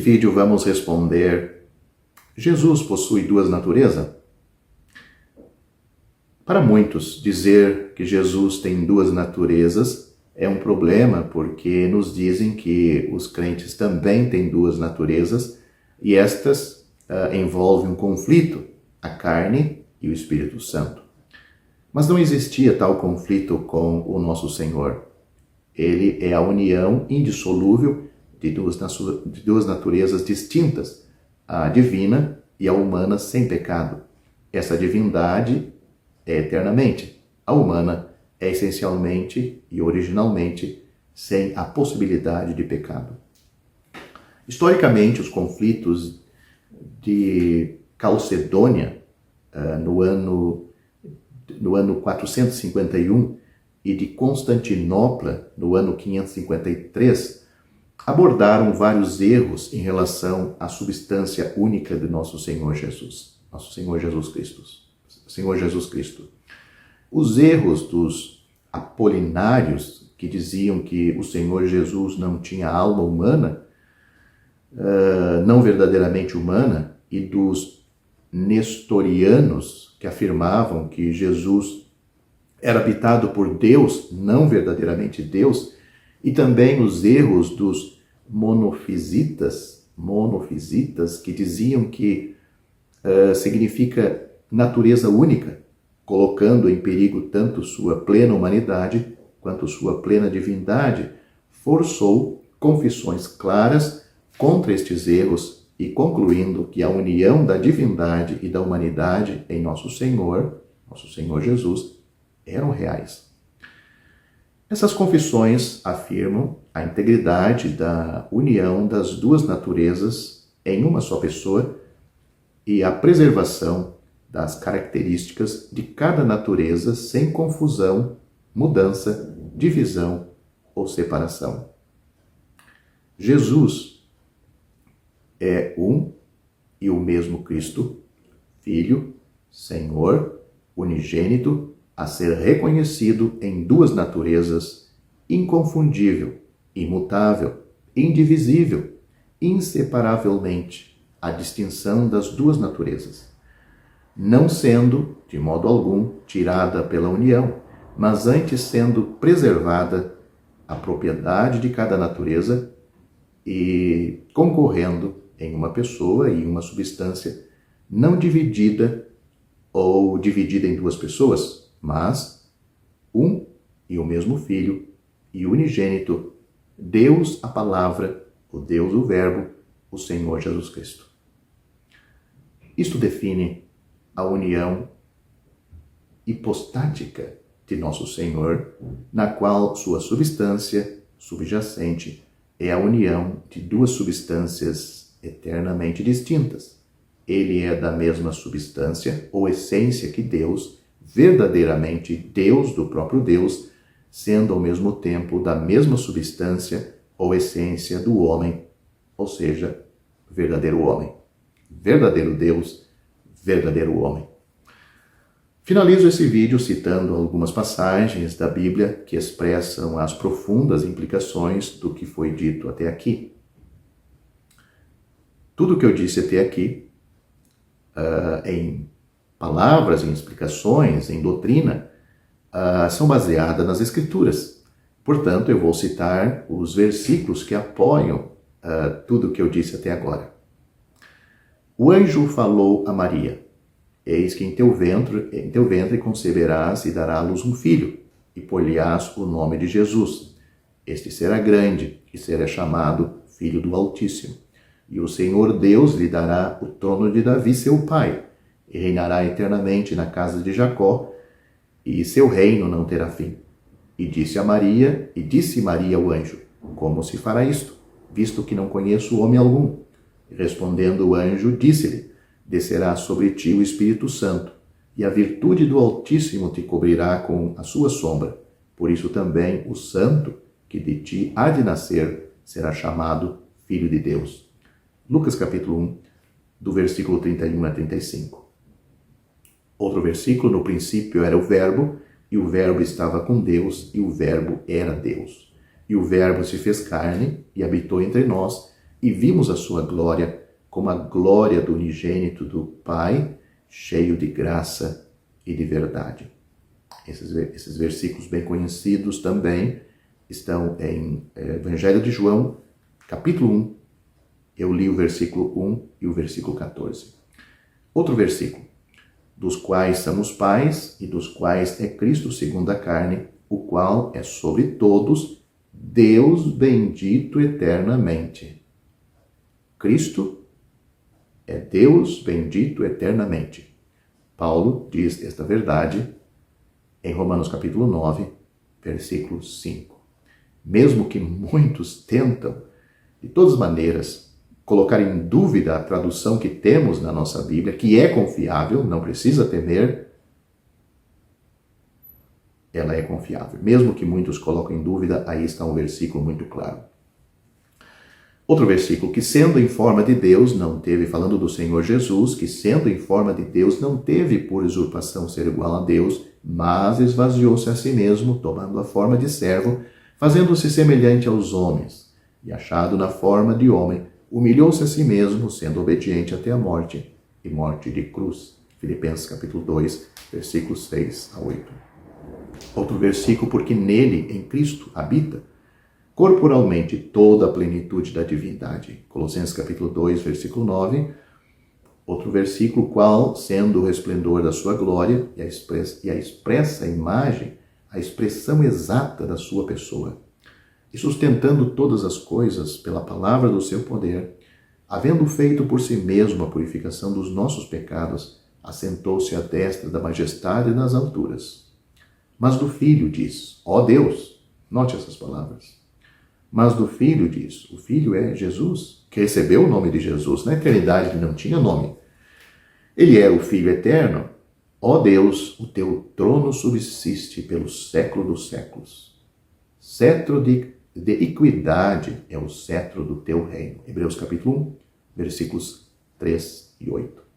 vídeo vamos responder: Jesus possui duas naturezas? Para muitos, dizer que Jesus tem duas naturezas é um problema, porque nos dizem que os crentes também têm duas naturezas e estas envolvem um conflito, a carne e o Espírito Santo. Mas não existia tal conflito com o nosso Senhor. Ele é a união indissolúvel de duas naturezas distintas, a divina e a humana sem pecado. Essa divindade é eternamente, a humana é essencialmente e originalmente sem a possibilidade de pecado. Historicamente, os conflitos de Calcedônia, no ano 451, e de Constantinopla, no ano 553, abordaram vários erros em relação à substância única de nosso Senhor Jesus Cristo. Os erros dos apolinários, que diziam que o Senhor Jesus não tinha alma humana, não verdadeiramente humana, e dos nestorianos, que afirmavam que Jesus era habitado por Deus, não verdadeiramente Deus, e também os erros dos monofisitas, que diziam que significa natureza única, colocando em perigo tanto sua plena humanidade quanto sua plena divindade, forçou confissões claras contra estes erros e concluindo que a união da divindade e da humanidade em nosso Senhor Jesus, eram reais. Essas confissões afirmam a integridade da união das duas naturezas em uma só pessoa e a preservação das características de cada natureza sem confusão, mudança, divisão ou separação. Jesus é um e o mesmo Cristo, Filho, Senhor, unigênito, a ser reconhecido em duas naturezas, inconfundível, imutável, indivisível, inseparavelmente, a distinção das duas naturezas, não sendo, de modo algum, tirada pela união, mas antes sendo preservada a propriedade de cada natureza e concorrendo em uma pessoa e uma substância não dividida ou dividida em duas pessoas, mas um e o mesmo Filho e unigênito, Deus a Palavra, o Deus o Verbo, o Senhor Jesus Cristo. Isto define a união hipostática de nosso Senhor, na qual sua substância subjacente é a união de duas substâncias eternamente distintas. Ele é da mesma substância ou essência que Deus, verdadeiramente Deus do próprio Deus, sendo ao mesmo tempo da mesma substância ou essência do homem, ou seja, verdadeiro homem. Verdadeiro Deus, verdadeiro homem. Finalizo esse vídeo citando algumas passagens da Bíblia que expressam as profundas implicações do que foi dito até aqui. Tudo o que eu disse até aqui, em palavras, em explicações, em doutrina, são baseadas nas Escrituras. Portanto, eu vou citar os versículos que apoiam tudo o que eu disse até agora. O anjo falou a Maria: eis que em teu ventre conceberás e darás à luz um filho, e por-lhe-ás o nome de Jesus. Este será grande e será chamado Filho do Altíssimo. E o Senhor Deus lhe dará o trono de Davi, seu pai, e reinará eternamente na casa de Jacó, e seu reino não terá fim. E disse Maria ao anjo: como se fará isto, visto que não conheço homem algum? E respondendo o anjo, disse-lhe: descerá sobre ti o Espírito Santo, e a virtude do Altíssimo te cobrirá com a sua sombra. Por isso também o santo que de ti há de nascer será chamado Filho de Deus. Lucas capítulo 1, do versículo 31 a 35. Outro versículo: no princípio era o Verbo, e o Verbo estava com Deus, e o Verbo era Deus. E o Verbo se fez carne e habitou entre nós, e vimos a sua glória como a glória do unigênito do Pai, cheio de graça e de verdade. Esses versículos bem conhecidos também estão em Evangelho de João, capítulo 1. Eu li o versículo 1 e o versículo 14. Outro versículo. Dos quais somos pais e dos quais é Cristo segundo a carne, o qual é sobre todos, Deus bendito eternamente. Cristo é Deus bendito eternamente. Paulo diz esta verdade em Romanos capítulo 9, versículo 5. Mesmo que muitos tentam, de todas as maneiras, colocar em dúvida a tradução que temos na nossa Bíblia, que é confiável, não precisa temer, ela é confiável. Mesmo que muitos coloquem em dúvida, aí está um versículo muito claro. Outro versículo, que sendo em forma de Deus, não teve, falando do Senhor Jesus, que sendo em forma de Deus, não teve por usurpação ser igual a Deus, mas esvaziou-se a si mesmo, tomando a forma de servo, fazendo-se semelhante aos homens, e achado na forma de homem, humilhou-se a si mesmo, sendo obediente até a morte, e morte de cruz. Filipenses capítulo 2, versículos 6 a 8. Outro versículo, porque nele, em Cristo, habita corporalmente toda a plenitude da divindade. Colossenses capítulo 2, versículo 9. Outro versículo, qual, sendo o resplendor da sua glória e a expressa imagem, a expressão exata da sua pessoa, e sustentando todas as coisas pela palavra do seu poder, havendo feito por si mesmo a purificação dos nossos pecados, assentou-se à destra da majestade nas alturas. Mas do Filho diz, ó Deus, note essas palavras, mas do Filho diz, o Filho é Jesus, que recebeu o nome de Jesus, na eternidade ele não tinha nome. Ele é o Filho eterno. Ó Deus, o teu trono subsiste pelo século dos séculos. Cetro de equidade é o cetro do teu reino. Hebreus capítulo 1, versículos 3 e 8.